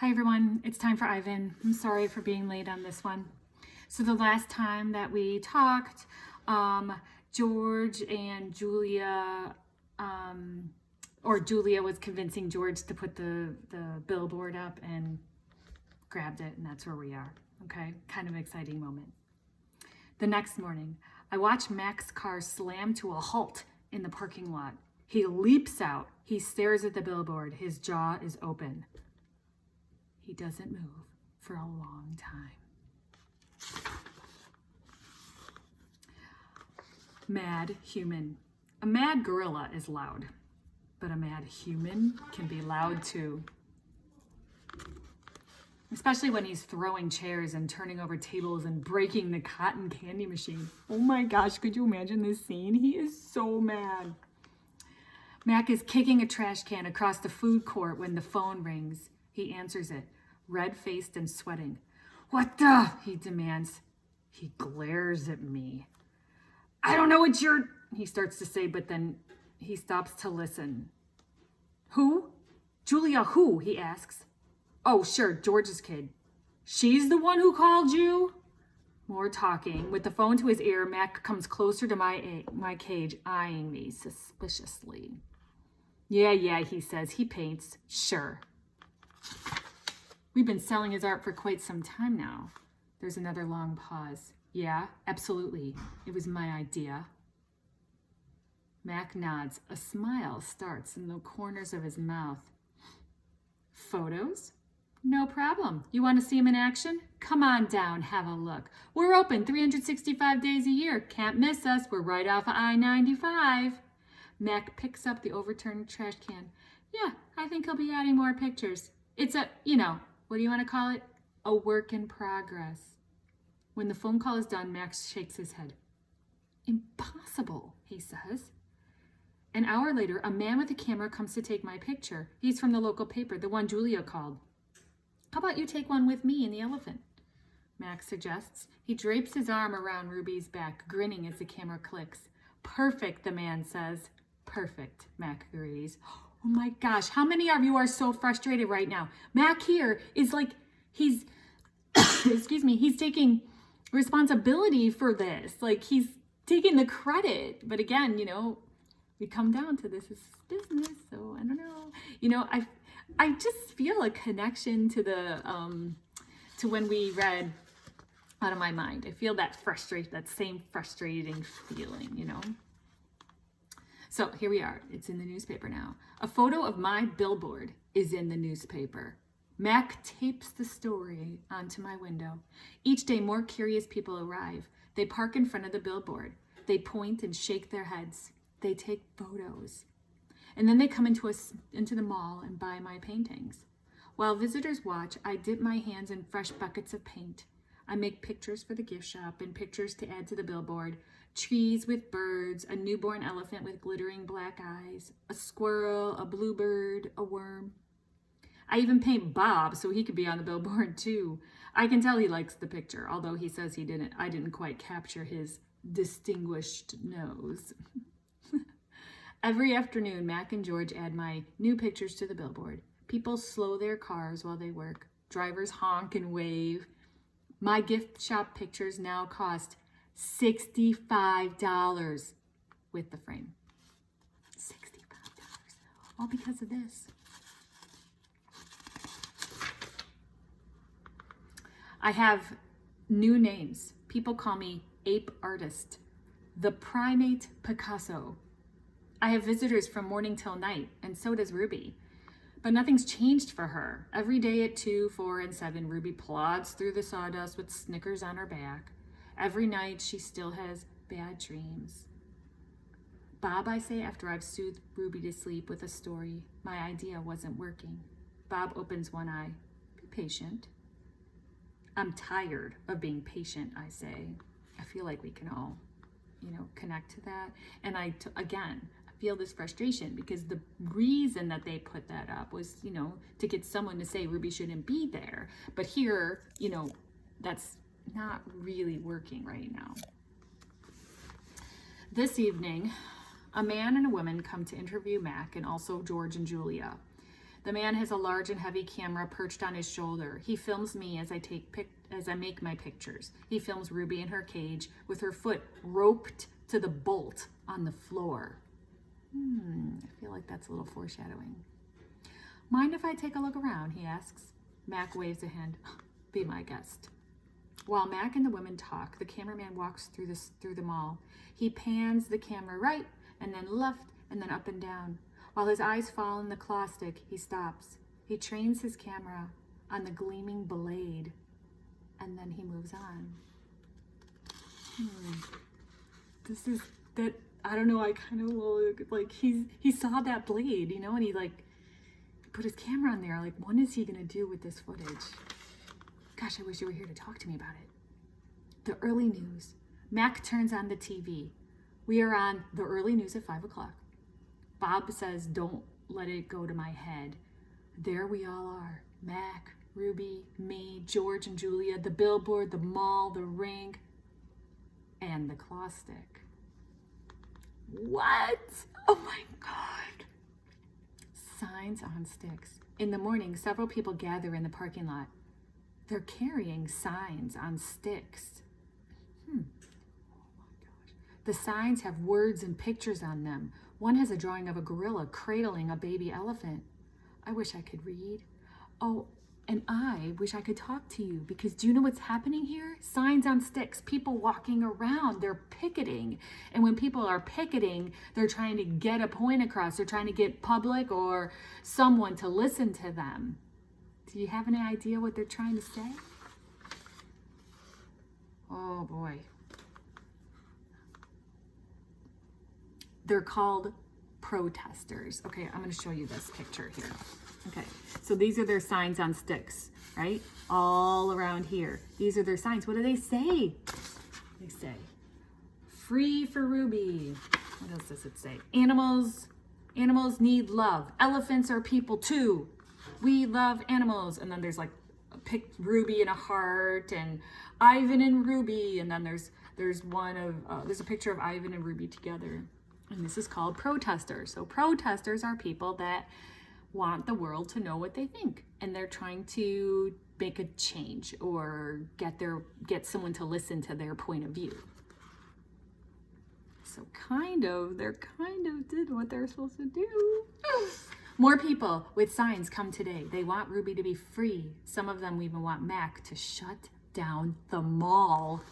Hi everyone, it's time for Ivan. I'm sorry for being late on this one. So the last time that we talked, George and Julia, or Julia was convincing George to put the billboard up and grabbed it, and that's where we are. Okay, kind of exciting moment. The next morning, I watch Mac's car slam to a halt in the parking lot. He leaps out. He stares at the billboard. His jaw is open. He doesn't move for a long time. Mad human. A mad gorilla is loud, but a mad human can be loud too. Especially when he's throwing chairs and turning over tables and breaking the cotton candy machine. Oh my gosh, could you imagine this scene? He is so mad. Mac is kicking a trash can across the food court when the phone rings. He answers it, red-faced and sweating. "What the?" he demands. He glares at me. "I don't know what you're," he starts to say, but then he stops to listen. "Who? Julia who?" he asks. "Oh, sure, George's kid." "She's the one who called you?" More talking. With the phone to his ear, Mac comes closer to my cage, eyeing me suspiciously. Yeah, he says. He paints. Sure. We've been selling his art for quite some time now. There's another long pause. Yeah, absolutely. It was my idea. Mac nods. A smile starts in the corners of his mouth. Photos? No problem. You want to see him in action? Come on down, have a look. We're open 365 days a year. Can't miss us. We're right off of I-95. Mac picks up the overturned trash can. Yeah, I think he'll be adding more pictures. It's a, what do you want to call it? A work in progress. When the phone call is done, Max shakes his head. Impossible, he says. An hour later, a man with a camera comes to take my picture. He's from the local paper, the one Julia called. How about you take one with me and the elephant? Max suggests. He drapes his arm around Ruby's back, grinning as the camera clicks. Perfect, the man says. Perfect, Mac agrees. Oh my gosh, how many of you are so frustrated right now? Mac here is like, he's, he's taking responsibility for this. Like, he's taking the credit. But again, we come down to this is business, so I don't know. I just feel a connection to the to when we read Out of My Mind. I feel that same frustrating feeling, So here we are. It's in the newspaper now. A photo of my billboard is in the newspaper. Mac tapes the story onto my window. Each day, more curious people arrive. They park in front of the billboard. They point and shake their heads. They take photos. And then they come into the mall and buy my paintings. While visitors watch, I dip my hands in fresh buckets of paint. I make pictures for the gift shop and pictures to add to the billboard. Trees with birds, a newborn elephant with glittering black eyes, a squirrel, a bluebird, a worm. I even paint Bob so he could be on the billboard too. I can tell he likes the picture, although he says I didn't quite capture his distinguished nose. Every afternoon, Mac and George add my new pictures to the billboard. People slow their cars while they work. Drivers honk and wave. My gift shop pictures now cost $65 with the frame. $65. All because of this. I have new names. People call me Ape Artist, the Primate Picasso. I have visitors from morning till night, and so does Ruby. But nothing's changed for her. Every day at 2, 4, and 7, Ruby plods through the sawdust with Snickers on her back. Every night, she still has bad dreams. Bob, I say after I've soothed Ruby to sleep with a story, my idea wasn't working. Bob opens one eye. Be patient. I'm tired of being patient, I say. I feel like we can all, connect to that. And again, feel this frustration because the reason that they put that up was, to get someone to say Ruby shouldn't be there. But here, that's not really working right now. This evening, a man and a woman come to interview Mac and also George and Julia. The man has a large and heavy camera perched on his shoulder. He films me as I make my pictures. He films Ruby in her cage with her foot roped to the bolt on the floor. I feel like that's a little foreshadowing. Mind if I take a look around, he asks. Mac waves a hand. Be my guest. While Mac and the women talk, the cameraman walks through the mall. He pans the camera right and then left and then up and down. While his eyes fall on the claw stick, he stops. He trains his camera on the gleaming blade, and then he moves on. This is that, I don't know, I kind of like, he saw that blade, you know, and he put his camera on there. Like, what is he gonna do with this footage? Gosh, I wish you were here to talk to me about it. The early news. Mac turns on the TV. We are on the early news at 5 o'clock. Bob says, don't let it go to my head. There we all are. Mac, Ruby, me, George and Julia, the billboard, the mall, the ring, and the claw stick. What? Oh my God. Signs on sticks. In the morning, several people gather in the parking lot. They're carrying signs on sticks. Oh my gosh. The signs have words and pictures on them. One has a drawing of a gorilla cradling a baby elephant. I wish I could read. Oh, and I wish I could talk to you, because do you know what's happening here? Signs on sticks, people walking around, they're picketing. And when people are picketing, they're trying to get a point across. They're trying to get public or someone to listen to them. Do you have any idea what they're trying to say? Oh boy. They're called protesters. Okay, I'm going to show you this picture here. Okay, so these are their signs on sticks, right? All around here. These are their signs. What do they say? They say, free for Ruby. What else does it say? Animals need love. Elephants are people too. We love animals. And then there's like Ruby and a heart, and Ivan and Ruby. And then there's a picture of Ivan and Ruby together. And this is called protesters. So protesters are people that want the world to know what they think, and they're trying to make a change or get someone to listen to their point of view. So they're kind of did what they're supposed to do. More people with signs come today. They want Ruby to be free. Some of them even want Mac to shut down the mall.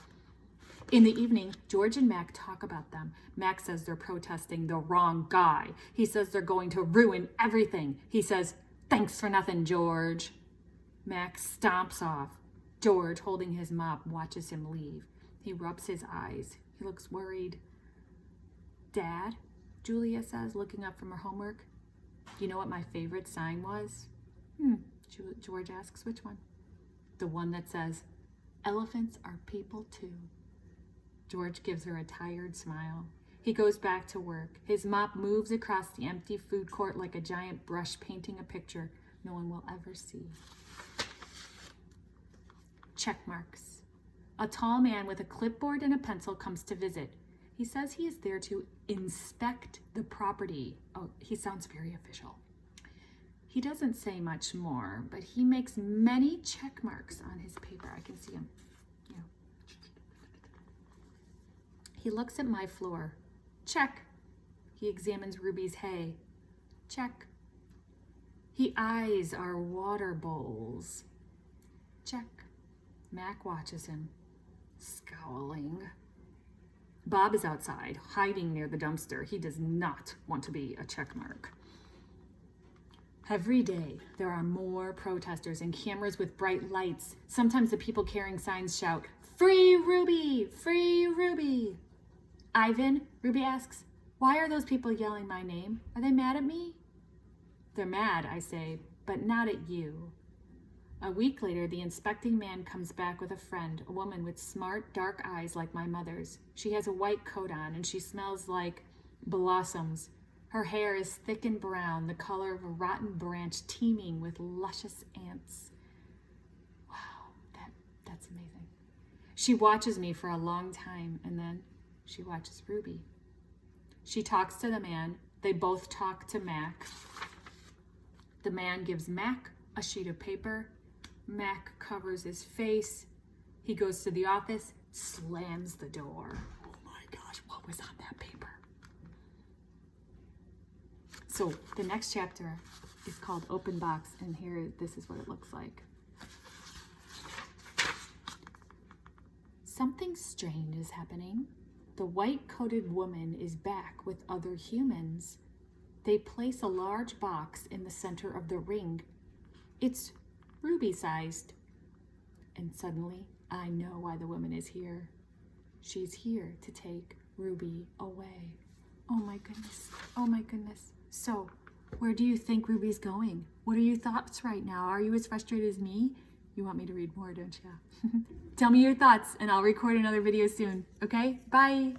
In the evening, George and Mac talk about them. Mac says they're protesting the wrong guy. He says they're going to ruin everything. He says, thanks for nothing, George. Mac stomps off. George, holding his mop, watches him leave. He rubs his eyes. He looks worried. Dad, Julia says, looking up from her homework. You know what my favorite sign was? George asks, which one? The one that says, elephants are people too. George gives her a tired smile. He goes back to work. His mop moves across the empty food court like a giant brush painting a picture no one will ever see. Check marks. A tall man with a clipboard and a pencil comes to visit. He says he is there to inspect the property. Oh, he sounds very official. He doesn't say much more, but he makes many check marks on his paper. I can see him. He looks at my floor. Check. He examines Ruby's hay. Check. He eyes our water bowls. Check. Mac watches him, scowling. Bob is outside, hiding near the dumpster. He does not want to be a check mark. Every day, there are more protesters and cameras with bright lights. Sometimes the people carrying signs shout, "Free Ruby! Free Ruby!" Ivan, Ruby asks, why are those people yelling my name? Are they mad at me? They're mad, I say, but not at you. A week later, the inspecting man comes back with a friend, a woman with smart, dark eyes like my mother's. She has a white coat on, and she smells like blossoms. Her hair is thick and brown, the color of a rotten branch teeming with luscious ants. Wow, that's amazing. She watches me for a long time, and then she watches Ruby. She talks to the man. They both talk to Mac. The man gives Mac a sheet of paper. Mac covers his face. He goes to the office, slams the door. Oh my gosh, what was on that paper? So the next chapter is called Open Box, and here, this is what it looks like. Something strange is happening. The white-coated woman is back with other humans. They place a large box in the center of the ring. It's Ruby-sized. And suddenly, I know why the woman is here. She's here to take Ruby away. Oh my goodness. Oh my goodness. So, where do you think Ruby's going? What are your thoughts right now? Are you as frustrated as me? You want me to read more, don't you? Tell me your thoughts, and I'll record another video soon. Okay? Bye.